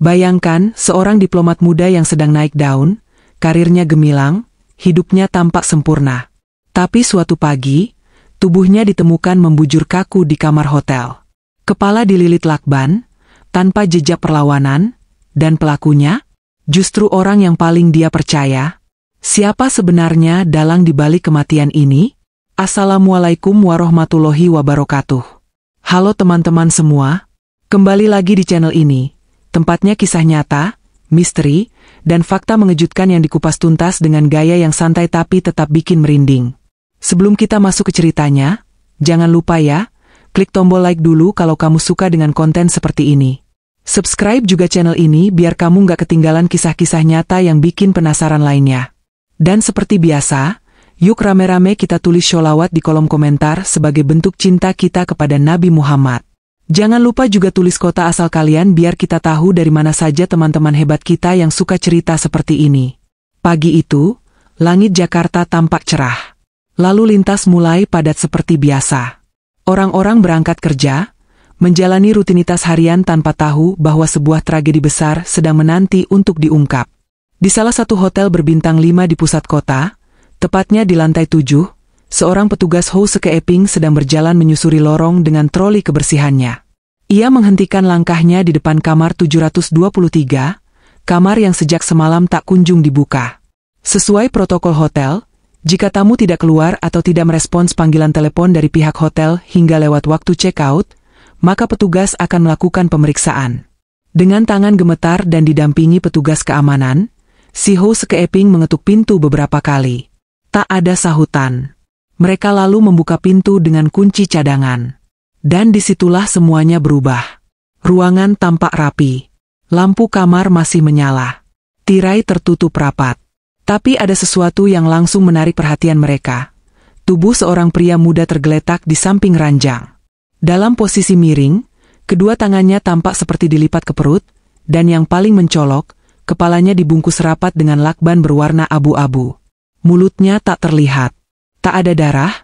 Bayangkan seorang diplomat muda yang sedang naik daun, karirnya gemilang, hidupnya tampak sempurna. Tapi suatu pagi, tubuhnya ditemukan membujur kaku di kamar hotel. Kepala dililit lakban, tanpa jejak perlawanan, dan pelakunya justru orang yang paling dia percaya. Siapa sebenarnya dalang dibalik kematian ini? Assalamualaikum warahmatullahi wabarakatuh. Halo teman-teman semua, kembali lagi di channel ini. Tempatnya kisah nyata, misteri, dan fakta mengejutkan yang dikupas tuntas dengan gaya yang santai tapi tetap bikin merinding. Sebelum kita masuk ke ceritanya, jangan lupa ya, klik tombol like dulu kalau kamu suka dengan konten seperti ini. Subscribe juga channel ini biar kamu nggak ketinggalan kisah-kisah nyata yang bikin penasaran lainnya. Dan seperti biasa, yuk rame-rame kita tulis sholawat di kolom komentar sebagai bentuk cinta kita kepada Nabi Muhammad. Jangan lupa juga tulis kota asal kalian biar kita tahu dari mana saja teman-teman hebat kita yang suka cerita seperti ini. Pagi itu, langit Jakarta tampak cerah. Lalu lintas mulai padat seperti biasa. Orang-orang berangkat kerja, menjalani rutinitas harian tanpa tahu bahwa sebuah tragedi besar sedang menanti untuk diungkap. Di salah satu hotel berbintang 5 di pusat kota, tepatnya di lantai 7, seorang petugas housekeeping sedang berjalan menyusuri lorong dengan troli kebersihannya. Ia menghentikan langkahnya di depan kamar 723, kamar yang sejak semalam tak kunjung dibuka. Sesuai protokol hotel, jika tamu tidak keluar atau tidak merespons panggilan telepon dari pihak hotel hingga lewat waktu check-out, maka petugas akan melakukan pemeriksaan. Dengan tangan gemetar dan didampingi petugas keamanan, si housekeeping mengetuk pintu beberapa kali. Tak ada sahutan. Mereka lalu membuka pintu dengan kunci cadangan. Dan disitulah semuanya berubah. Ruangan tampak rapi. Lampu kamar masih menyala. Tirai tertutup rapat. Tapi ada sesuatu yang langsung menarik perhatian mereka. Tubuh seorang pria muda tergeletak di samping ranjang. Dalam posisi miring, kedua tangannya tampak seperti dilipat ke perut, dan yang paling mencolok, kepalanya dibungkus rapat dengan lakban berwarna abu-abu. Mulutnya tak terlihat. Tak ada darah,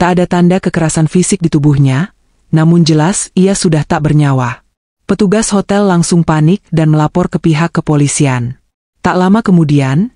tak ada tanda kekerasan fisik di tubuhnya, namun jelas ia sudah tak bernyawa. Petugas hotel langsung panik dan melapor ke pihak kepolisian. Tak lama kemudian,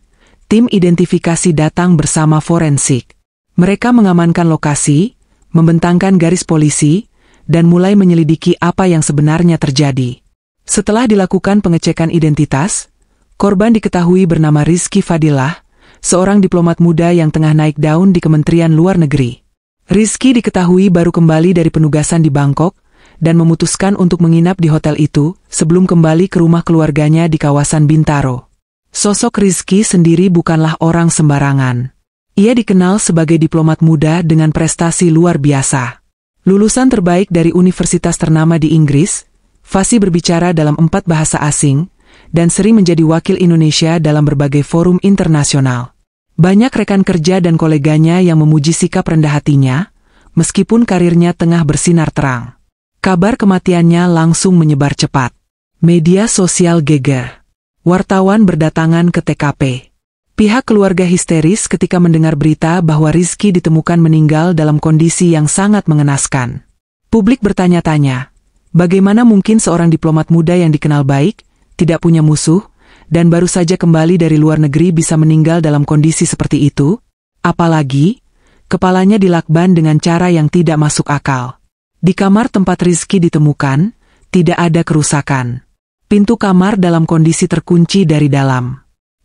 tim identifikasi datang bersama forensik. Mereka mengamankan lokasi, membentangkan garis polisi, dan mulai menyelidiki apa yang sebenarnya terjadi. Setelah dilakukan pengecekan identitas, korban diketahui bernama Rizky Fadilah, seorang diplomat muda yang tengah naik daun di Kementerian Luar Negeri. Rizky diketahui baru kembali dari penugasan di Bangkok dan memutuskan untuk menginap di hotel itu sebelum kembali ke rumah keluarganya di kawasan Bintaro. Sosok Rizky sendiri bukanlah orang sembarangan. Ia dikenal sebagai diplomat muda dengan prestasi luar biasa. Lulusan terbaik dari universitas ternama di Inggris, fasih berbicara dalam 4 bahasa asing, dan sering menjadi wakil Indonesia dalam berbagai forum internasional. Banyak rekan kerja dan koleganya yang memuji sikap rendah hatinya, meskipun karirnya tengah bersinar terang. Kabar kematiannya langsung menyebar cepat. Media sosial geger. Wartawan berdatangan ke TKP. Pihak keluarga histeris ketika mendengar berita bahwa Rizky ditemukan meninggal dalam kondisi yang sangat mengenaskan. Publik bertanya-tanya, bagaimana mungkin seorang diplomat muda yang dikenal baik, tidak punya musuh, dan baru saja kembali dari luar negeri bisa meninggal dalam kondisi seperti itu? Apalagi, kepalanya dilakban dengan cara yang tidak masuk akal. Di kamar tempat Rizky ditemukan, tidak ada kerusakan. Pintu kamar dalam kondisi terkunci dari dalam.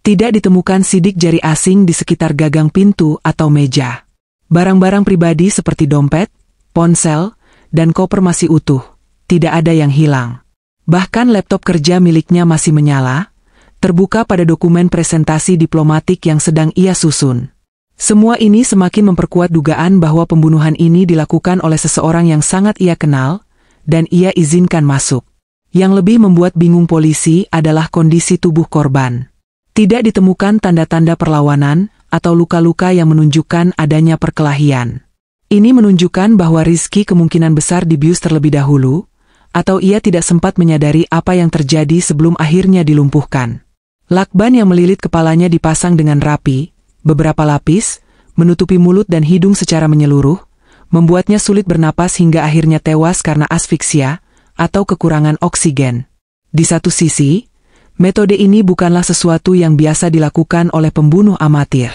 Tidak ditemukan sidik jari asing di sekitar gagang pintu atau meja. Barang-barang pribadi seperti dompet, ponsel, dan koper masih utuh. Tidak ada yang hilang. Bahkan laptop kerja miliknya masih menyala, terbuka pada dokumen presentasi diplomatik yang sedang ia susun. Semua ini semakin memperkuat dugaan bahwa pembunuhan ini dilakukan oleh seseorang yang sangat ia kenal, dan ia izinkan masuk. Yang lebih membuat bingung polisi adalah kondisi tubuh korban. Tidak ditemukan tanda-tanda perlawanan atau luka-luka yang menunjukkan adanya perkelahian. Ini menunjukkan bahwa Rizky kemungkinan besar dibius terlebih dahulu, atau ia tidak sempat menyadari apa yang terjadi sebelum akhirnya dilumpuhkan. Lakban yang melilit kepalanya dipasang dengan rapi, beberapa lapis, menutupi mulut dan hidung secara menyeluruh, membuatnya sulit bernapas hingga akhirnya tewas karena asfiksia atau kekurangan oksigen. Di satu sisi, Metode ini bukanlah sesuatu yang biasa dilakukan oleh pembunuh amatir.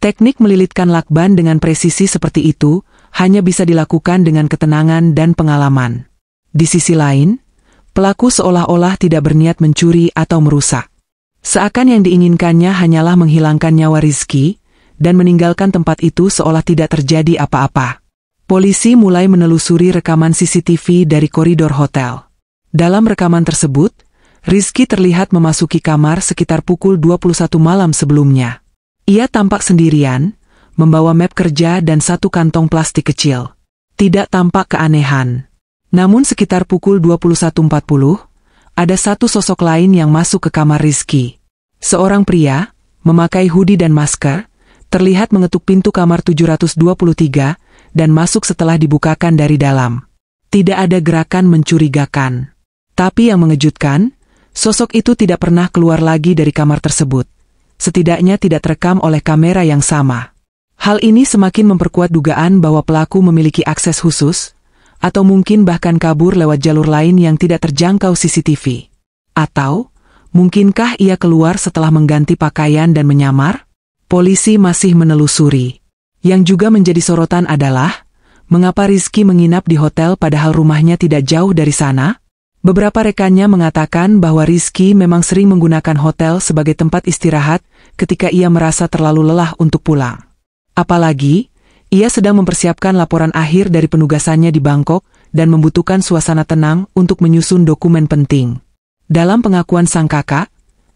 Teknik melilitkan lakban dengan presisi seperti itu hanya bisa dilakukan dengan ketenangan dan pengalaman. Di sisi lain, pelaku seolah-olah tidak berniat mencuri atau merusak. Seakan yang diinginkannya hanyalah menghilangkan nyawa Rizky dan meninggalkan tempat itu seolah tidak terjadi apa-apa. Polisi mulai menelusuri rekaman CCTV dari koridor hotel. Dalam rekaman tersebut, Rizky terlihat memasuki kamar sekitar pukul 21 malam sebelumnya. Ia tampak sendirian, membawa map kerja dan satu kantong plastik kecil. Tidak tampak keanehan. Namun sekitar pukul 21.40, ada satu sosok lain yang masuk ke kamar Rizky. Seorang pria, memakai hoodie dan masker, terlihat mengetuk pintu kamar 723 dan masuk setelah dibukakan dari dalam. Tidak ada gerakan mencurigakan. Tapi yang mengejutkan, sosok itu tidak pernah keluar lagi dari kamar tersebut. Setidaknya tidak terekam oleh kamera yang sama. Hal ini semakin memperkuat dugaan bahwa pelaku memiliki akses khusus, atau mungkin bahkan kabur lewat jalur lain yang tidak terjangkau CCTV. Atau, mungkinkah ia keluar setelah mengganti pakaian dan menyamar? Polisi masih menelusuri. Yang juga menjadi sorotan adalah, mengapa Rizky menginap di hotel padahal rumahnya tidak jauh dari sana? Beberapa rekannya mengatakan bahwa Rizky memang sering menggunakan hotel sebagai tempat istirahat ketika ia merasa terlalu lelah untuk pulang. Apalagi, ia sedang mempersiapkan laporan akhir dari penugasannya di Bangkok dan membutuhkan suasana tenang untuk menyusun dokumen penting. Dalam pengakuan sang kakak,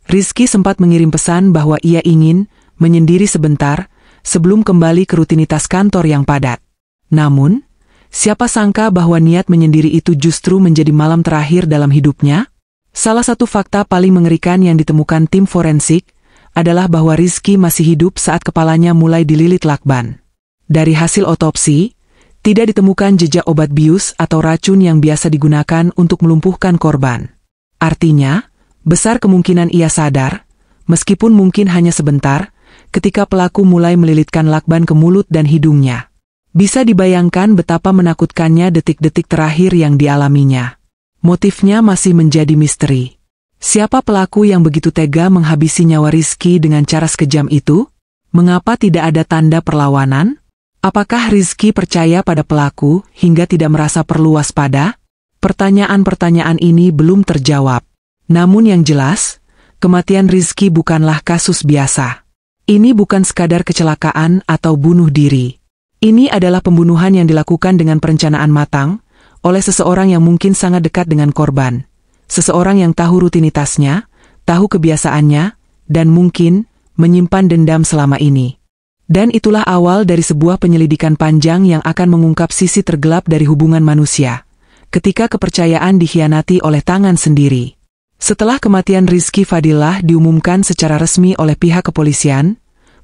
Rizky sempat mengirim pesan bahwa ia ingin menyendiri sebentar sebelum kembali ke rutinitas kantor yang padat. Namun, siapa sangka bahwa niat menyendiri itu justru menjadi malam terakhir dalam hidupnya? Salah satu fakta paling mengerikan yang ditemukan tim forensik adalah bahwa Rizky masih hidup saat kepalanya mulai dililit lakban. Dari hasil otopsi, tidak ditemukan jejak obat bius atau racun yang biasa digunakan untuk melumpuhkan korban. Artinya, besar kemungkinan ia sadar, meskipun mungkin hanya sebentar, ketika pelaku mulai melilitkan lakban ke mulut dan hidungnya. Bisa dibayangkan betapa menakutkannya detik-detik terakhir yang dialaminya. Motifnya masih menjadi misteri. Siapa pelaku yang begitu tega menghabisi nyawa Rizky dengan cara sekejam itu? Mengapa tidak ada tanda perlawanan? Apakah Rizky percaya pada pelaku hingga tidak merasa perlu waspada? Pertanyaan-pertanyaan ini belum terjawab. Namun yang jelas, kematian Rizky bukanlah kasus biasa. Ini bukan sekadar kecelakaan atau bunuh diri. Ini adalah pembunuhan yang dilakukan dengan perencanaan matang, oleh seseorang yang mungkin sangat dekat dengan korban. Seseorang yang tahu rutinitasnya, tahu kebiasaannya, dan mungkin menyimpan dendam selama ini. Dan itulah awal dari sebuah penyelidikan panjang yang akan mengungkap sisi tergelap dari hubungan manusia, ketika kepercayaan dikhianati oleh tangan sendiri. Setelah kematian Rizky Fadillah diumumkan secara resmi oleh pihak kepolisian,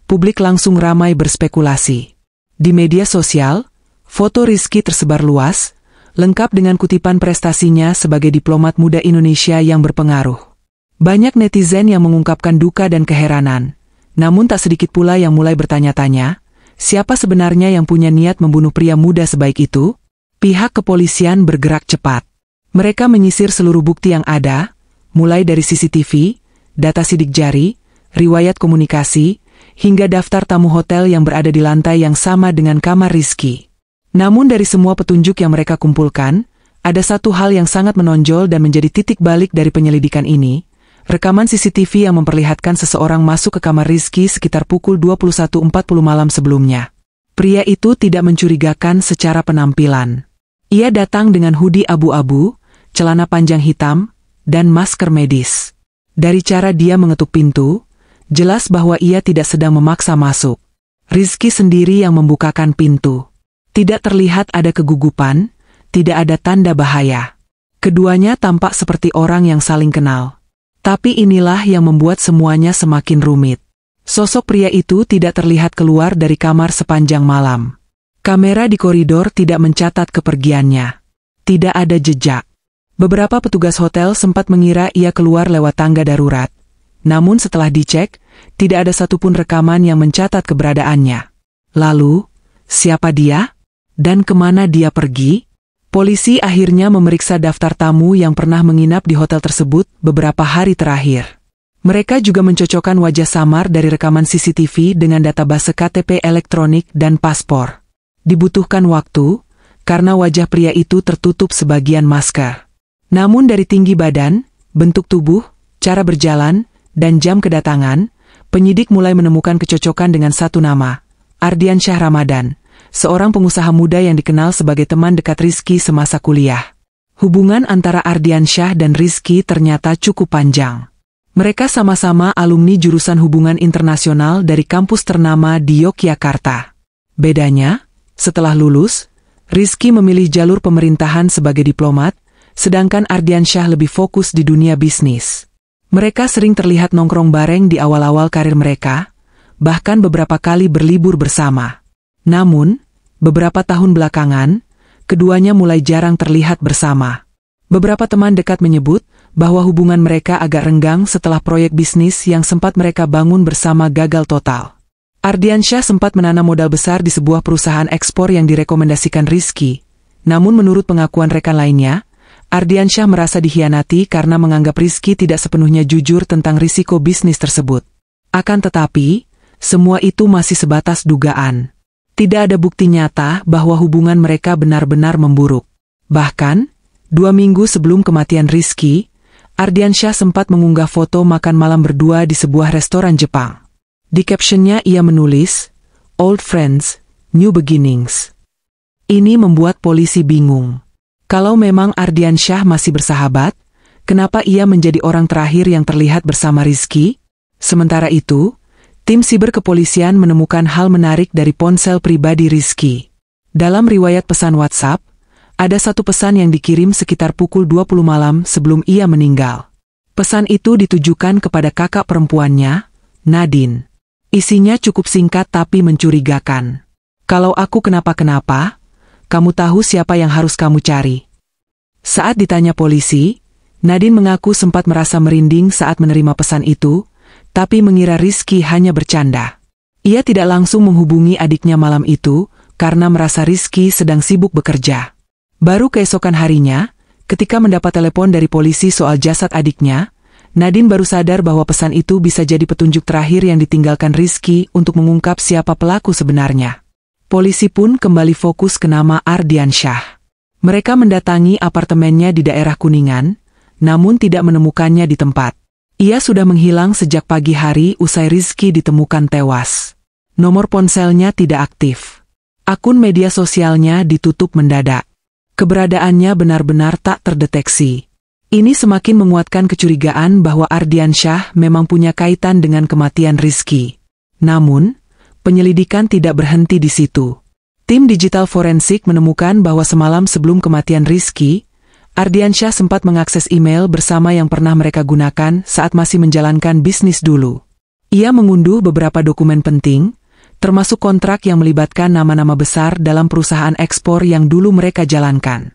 publik langsung ramai berspekulasi. Di media sosial, foto Rizky tersebar luas, lengkap dengan kutipan prestasinya sebagai diplomat muda Indonesia yang berpengaruh. Banyak netizen yang mengungkapkan duka dan keheranan, namun tak sedikit pula yang mulai bertanya-tanya, siapa sebenarnya yang punya niat membunuh pria muda sebaik itu? Pihak kepolisian bergerak cepat. Mereka menyisir seluruh bukti yang ada, mulai dari CCTV, data sidik jari, riwayat komunikasi, hingga daftar tamu hotel yang berada di lantai yang sama dengan kamar Rizky. Namun dari semua petunjuk yang mereka kumpulkan, ada satu hal yang sangat menonjol dan menjadi titik balik dari penyelidikan ini, rekaman CCTV yang memperlihatkan seseorang masuk ke kamar Rizky sekitar pukul 21.40 malam sebelumnya. Pria itu tidak mencurigakan secara penampilan. Ia datang dengan hoodie abu-abu, celana panjang hitam, dan masker medis. Dari cara dia mengetuk pintu, jelas bahwa ia tidak sedang memaksa masuk. Rizky sendiri yang membukakan pintu. Tidak terlihat ada kegugupan, tidak ada tanda bahaya. Keduanya tampak seperti orang yang saling kenal. Tapi inilah yang membuat semuanya semakin rumit. Sosok pria itu tidak terlihat keluar dari kamar sepanjang malam. Kamera di koridor tidak mencatat kepergiannya. Tidak ada jejak. Beberapa petugas hotel sempat mengira ia keluar lewat tangga darurat. Namun setelah dicek, tidak ada satupun rekaman yang mencatat keberadaannya. Lalu, siapa dia? Dan kemana dia pergi? Polisi akhirnya memeriksa daftar tamu yang pernah menginap di hotel tersebut beberapa hari terakhir. Mereka juga mencocokkan wajah samar dari rekaman CCTV dengan database KTP elektronik dan paspor. Dibutuhkan waktu, karena wajah pria itu tertutup sebagian masker. Namun dari tinggi badan, bentuk tubuh, cara berjalan, dan jam kedatangan, penyidik mulai menemukan kecocokan dengan satu nama, Ardiansyah Ramadan, seorang pengusaha muda yang dikenal sebagai teman dekat Rizky semasa kuliah. Hubungan antara Ardiansyah dan Rizky ternyata cukup panjang. Mereka sama-sama alumni jurusan hubungan internasional dari kampus ternama di Yogyakarta. Bedanya, setelah lulus, Rizky memilih jalur pemerintahan sebagai diplomat, sedangkan Ardiansyah lebih fokus di dunia bisnis. Mereka sering terlihat nongkrong bareng di awal-awal karir mereka, bahkan beberapa kali berlibur bersama. Namun, beberapa tahun belakangan, keduanya mulai jarang terlihat bersama. Beberapa teman dekat menyebut bahwa hubungan mereka agak renggang setelah proyek bisnis yang sempat mereka bangun bersama gagal total. Ardiansyah sempat menanam modal besar di sebuah perusahaan ekspor yang direkomendasikan Rizky. Namun menurut pengakuan rekan lainnya, Ardiansyah merasa dikhianati karena menganggap Rizky tidak sepenuhnya jujur tentang risiko bisnis tersebut. Akan tetapi, semua itu masih sebatas dugaan. Tidak ada bukti nyata bahwa hubungan mereka benar-benar memburuk. Bahkan, 2 minggu sebelum kematian Rizky, Ardiansyah sempat mengunggah foto makan malam berdua di sebuah restoran Jepang. Di captionnya ia menulis, "Old friends, new beginnings." Ini membuat polisi bingung. Kalau memang Ardiansyah masih bersahabat, kenapa ia menjadi orang terakhir yang terlihat bersama Rizky? Sementara itu, tim siber kepolisian menemukan hal menarik dari ponsel pribadi Rizky. Dalam riwayat pesan WhatsApp, ada satu pesan yang dikirim sekitar pukul 20 malam sebelum ia meninggal. Pesan itu ditujukan kepada kakak perempuannya, Nadine. Isinya cukup singkat tapi mencurigakan. "Kalau aku kenapa-kenapa, kamu tahu siapa yang harus kamu cari." Saat ditanya polisi, Nadine mengaku sempat merasa merinding saat menerima pesan itu, tapi mengira Rizky hanya bercanda. Ia tidak langsung menghubungi adiknya malam itu, karena merasa Rizky sedang sibuk bekerja. Baru keesokan harinya, ketika mendapat telepon dari polisi soal jasad adiknya, Nadine baru sadar bahwa pesan itu bisa jadi petunjuk terakhir yang ditinggalkan Rizky untuk mengungkap siapa pelaku sebenarnya. Polisi pun kembali fokus ke nama Ardiansyah. Mereka mendatangi apartemennya di daerah Kuningan, namun tidak menemukannya di tempat. Ia sudah menghilang sejak pagi hari usai Rizky ditemukan tewas. Nomor ponselnya tidak aktif. Akun media sosialnya ditutup mendadak. Keberadaannya benar-benar tak terdeteksi. Ini semakin menguatkan kecurigaan bahwa Ardiansyah memang punya kaitan dengan kematian Rizky. Namun, penyelidikan tidak berhenti di situ. Tim digital forensik menemukan bahwa semalam sebelum kematian Rizky, Ardiansyah sempat mengakses email bersama yang pernah mereka gunakan saat masih menjalankan bisnis dulu. Ia mengunduh beberapa dokumen penting, termasuk kontrak yang melibatkan nama-nama besar dalam perusahaan ekspor yang dulu mereka jalankan.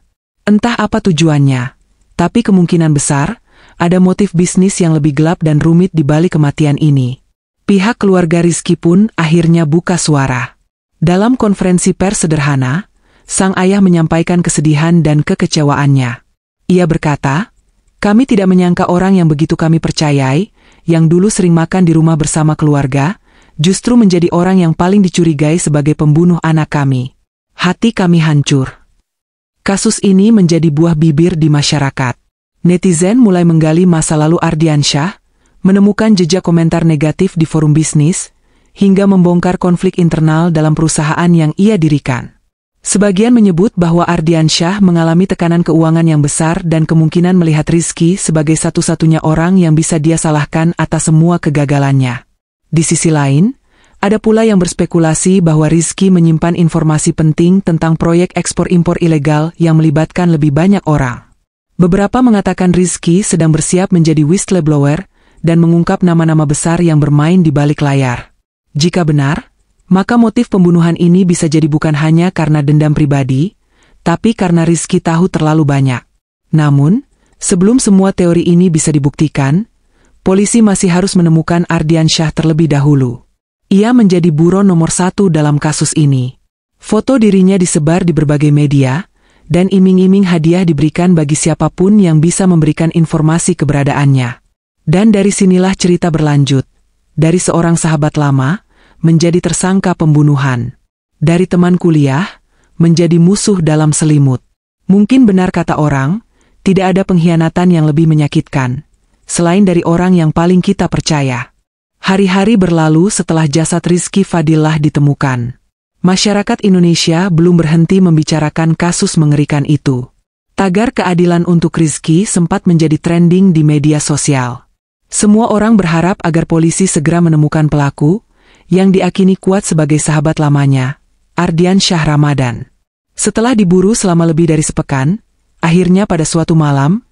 Entah apa tujuannya, tapi kemungkinan besar, ada motif bisnis yang lebih gelap dan rumit di balik kematian ini. Pihak keluarga Rizky pun akhirnya buka suara. Dalam konferensi pers sederhana, sang ayah menyampaikan kesedihan dan kekecewaannya. Ia berkata, "Kami tidak menyangka orang yang begitu kami percayai, yang dulu sering makan di rumah bersama keluarga, justru menjadi orang yang paling dicurigai sebagai pembunuh anak kami. Hati kami hancur." Kasus ini menjadi buah bibir di masyarakat. Netizen mulai menggali masa lalu Ardiansyah, menemukan jejak komentar negatif di forum bisnis, hingga membongkar konflik internal dalam perusahaan yang ia dirikan. Sebagian menyebut bahwa Ardiansyah mengalami tekanan keuangan yang besar dan kemungkinan melihat Rizky sebagai satu-satunya orang yang bisa dia salahkan atas semua kegagalannya. Di sisi lain, ada pula yang berspekulasi bahwa Rizky menyimpan informasi penting tentang proyek ekspor-impor ilegal yang melibatkan lebih banyak orang. Beberapa mengatakan Rizky sedang bersiap menjadi whistleblower dan mengungkap nama-nama besar yang bermain di balik layar. Jika benar, maka motif pembunuhan ini bisa jadi bukan hanya karena dendam pribadi, tapi karena Rizky tahu terlalu banyak. Namun, sebelum semua teori ini bisa dibuktikan, polisi masih harus menemukan Ardiansyah terlebih dahulu. Ia menjadi buron nomor 1 dalam kasus ini. Foto dirinya disebar di berbagai media, dan iming-iming hadiah diberikan bagi siapapun yang bisa memberikan informasi keberadaannya. Dan dari sinilah cerita berlanjut. Dari seorang sahabat lama, menjadi tersangka pembunuhan. Dari teman kuliah, menjadi musuh dalam selimut. Mungkin benar kata orang, tidak ada pengkhianatan yang lebih menyakitkan, selain dari orang yang paling kita percaya. Hari-hari berlalu setelah jasad Rizky Fadillah ditemukan. Masyarakat Indonesia belum berhenti membicarakan kasus mengerikan itu. Tagar keadilan untuk Rizky sempat menjadi trending di media sosial. Semua orang berharap agar polisi segera menemukan pelaku, yang diakini kuat sebagai sahabat lamanya, Ardiansyah Ramadan. Setelah diburu selama lebih dari sepekan, akhirnya pada suatu malam,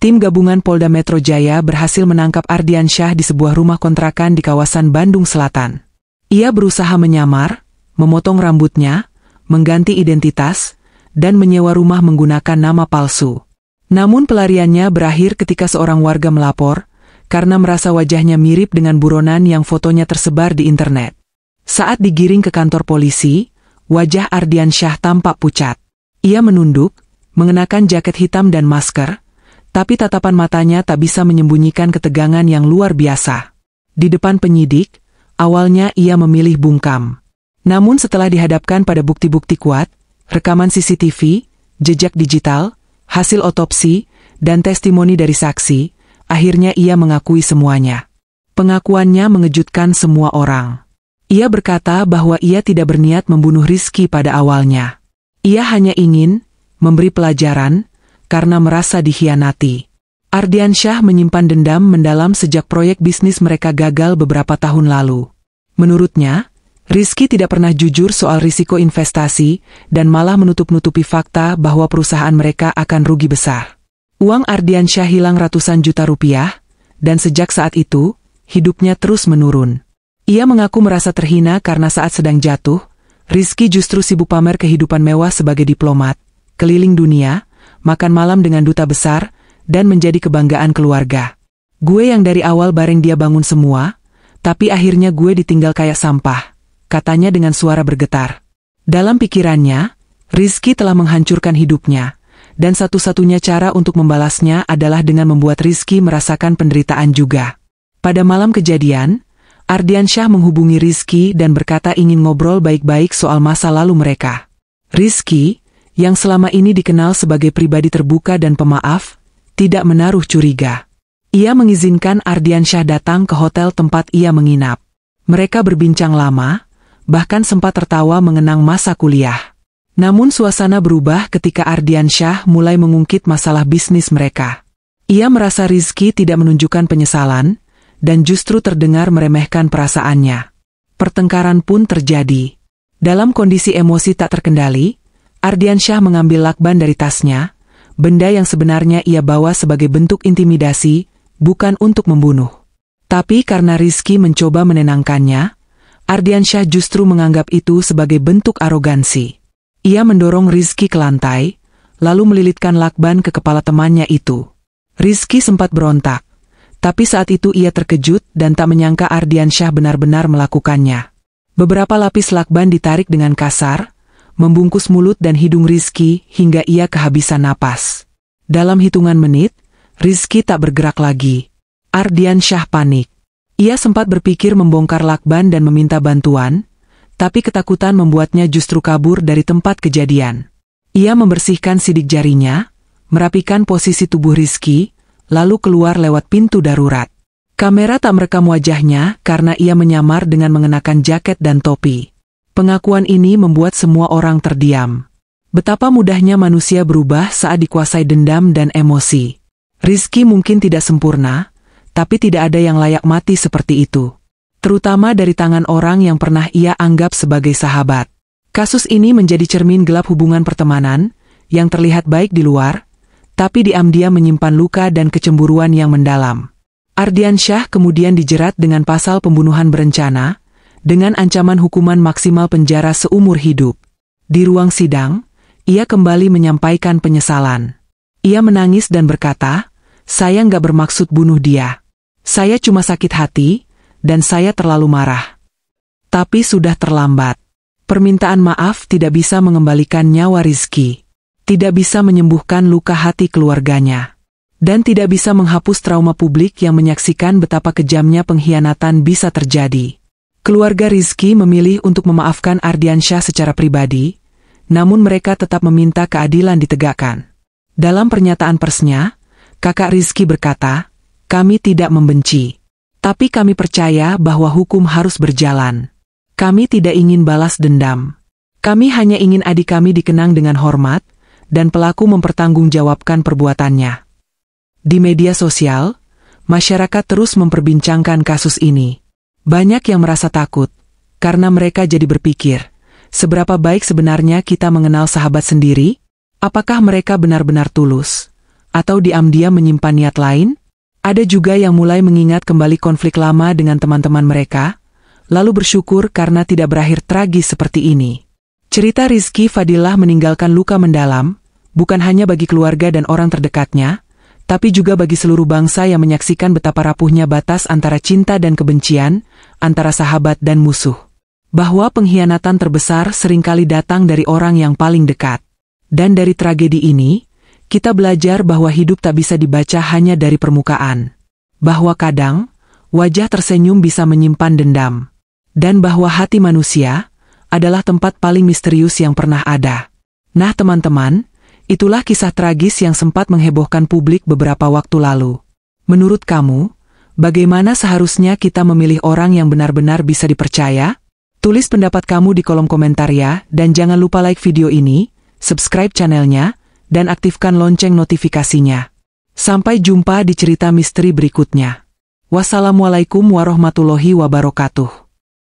tim gabungan Polda Metro Jaya berhasil menangkap Ardiansyah di sebuah rumah kontrakan di kawasan Bandung Selatan. Ia berusaha menyamar, memotong rambutnya, mengganti identitas, dan menyewa rumah menggunakan nama palsu. Namun pelariannya berakhir ketika seorang warga melapor, karena merasa wajahnya mirip dengan buronan yang fotonya tersebar di internet. Saat digiring ke kantor polisi, wajah Ardiansyah tampak pucat. Ia menunduk, mengenakan jaket hitam dan masker, tapi tatapan matanya tak bisa menyembunyikan ketegangan yang luar biasa. Di depan penyidik, awalnya ia memilih bungkam. Namun setelah dihadapkan pada bukti-bukti kuat, rekaman CCTV, jejak digital, hasil otopsi, dan testimoni dari saksi, akhirnya ia mengakui semuanya. Pengakuannya mengejutkan semua orang. Ia berkata bahwa ia tidak berniat membunuh Rizky pada awalnya. Ia hanya ingin memberi pelajaran karena merasa dikhianati. Ardiansyah menyimpan dendam mendalam sejak proyek bisnis mereka gagal beberapa tahun lalu. Menurutnya, Rizky tidak pernah jujur soal risiko investasi dan malah menutup-nutupi fakta bahwa perusahaan mereka akan rugi besar. Uang Ardiansyah hilang ratusan juta rupiah, dan sejak saat itu, hidupnya terus menurun. Ia mengaku merasa terhina karena saat sedang jatuh, Rizky justru sibuk pamer kehidupan mewah sebagai diplomat, keliling dunia, makan malam dengan duta besar, dan menjadi kebanggaan keluarga. Gue yang dari awal bareng dia bangun semua, tapi akhirnya gue ditinggal kayak sampah, katanya dengan suara bergetar. Dalam pikirannya, Rizky telah menghancurkan hidupnya, dan satu-satunya cara untuk membalasnya adalah dengan membuat Rizky merasakan penderitaan juga. Pada malam kejadian, Ardiansyah menghubungi Rizky dan berkata ingin ngobrol baik-baik soal masa lalu mereka. Rizky, yang selama ini dikenal sebagai pribadi terbuka dan pemaaf, tidak menaruh curiga. Ia mengizinkan Ardiansyah datang ke hotel tempat ia menginap. Mereka berbincang lama, bahkan sempat tertawa mengenang masa kuliah. Namun suasana berubah ketika Ardiansyah mulai mengungkit masalah bisnis mereka. Ia merasa Rizky tidak menunjukkan penyesalan, dan justru terdengar meremehkan perasaannya. Pertengkaran pun terjadi. Dalam kondisi emosi tak terkendali, Ardiansyah mengambil lakban dari tasnya, benda yang sebenarnya ia bawa sebagai bentuk intimidasi, bukan untuk membunuh. Tapi karena Rizky mencoba menenangkannya, Ardiansyah justru menganggap itu sebagai bentuk arogansi. Ia mendorong Rizky ke lantai, lalu melilitkan lakban ke kepala temannya itu. Rizky sempat berontak, tapi saat itu ia terkejut dan tak menyangka Ardiansyah benar-benar melakukannya. Beberapa lapis lakban ditarik dengan kasar, membungkus mulut dan hidung Rizky hingga ia kehabisan napas. Dalam hitungan menit, Rizky tak bergerak lagi. Ardiansyah panik. Ia sempat berpikir membongkar lakban dan meminta bantuan, tapi ketakutan membuatnya justru kabur dari tempat kejadian. Ia membersihkan sidik jarinya, merapikan posisi tubuh Rizky, lalu keluar lewat pintu darurat. Kamera tak merekam wajahnya karena ia menyamar dengan mengenakan jaket dan topi. Pengakuan ini membuat semua orang terdiam. Betapa mudahnya manusia berubah saat dikuasai dendam dan emosi. Rizky mungkin tidak sempurna, tapi tidak ada yang layak mati seperti itu. Terutama dari tangan orang yang pernah ia anggap sebagai sahabat. Kasus ini menjadi cermin gelap hubungan pertemanan, yang terlihat baik di luar, tapi diam-diam menyimpan luka dan kecemburuan yang mendalam. Ardiansyah kemudian dijerat dengan pasal pembunuhan berencana, dengan ancaman hukuman maksimal penjara seumur hidup. Di ruang sidang, ia kembali menyampaikan penyesalan. Ia menangis dan berkata, "Saya nggak bermaksud bunuh dia. Saya cuma sakit hati, dan saya terlalu marah. Tapi sudah terlambat. Permintaan maaf tidak bisa mengembalikan nyawa Rizky." tidak bisa menyembuhkan luka hati keluarganya, dan tidak bisa menghapus trauma publik yang menyaksikan betapa kejamnya pengkhianatan bisa terjadi. Keluarga Rizky memilih untuk memaafkan Ardiansyah secara pribadi, namun mereka tetap meminta keadilan ditegakkan. Dalam pernyataan persnya, kakak Rizky berkata, "Kami tidak membenci, tapi kami percaya bahwa hukum harus berjalan. Kami tidak ingin balas dendam. Kami hanya ingin adik kami dikenang dengan hormat, dan pelaku mempertanggungjawabkan perbuatannya." Di media sosial, masyarakat terus memperbincangkan kasus ini. Banyak yang merasa takut, karena mereka jadi berpikir, seberapa baik sebenarnya kita mengenal sahabat sendiri? Apakah mereka benar-benar tulus? Atau diam-diam menyimpan niat lain? Ada juga yang mulai mengingat kembali konflik lama dengan teman-teman mereka, lalu bersyukur karena tidak berakhir tragis seperti ini. Cerita Rizky Fadillah meninggalkan luka mendalam, bukan hanya bagi keluarga dan orang terdekatnya, tapi juga bagi seluruh bangsa yang menyaksikan betapa rapuhnya batas antara cinta dan kebencian, antara sahabat dan musuh. Bahwa pengkhianatan terbesar seringkali datang dari orang yang paling dekat. Dan dari tragedi ini, kita belajar bahwa hidup tak bisa dibaca hanya dari permukaan. Bahwa kadang, wajah tersenyum bisa menyimpan dendam. Dan bahwa hati manusia adalah tempat paling misterius yang pernah ada. Nah teman-teman, itulah kisah tragis yang sempat menghebohkan publik beberapa waktu lalu. Menurut kamu, bagaimana seharusnya kita memilih orang yang benar-benar bisa dipercaya? Tulis pendapat kamu di kolom komentar ya, dan jangan lupa like video ini, subscribe channelnya, dan aktifkan lonceng notifikasinya. Sampai jumpa di cerita misteri berikutnya. Wassalamualaikum warahmatullahi wabarakatuh.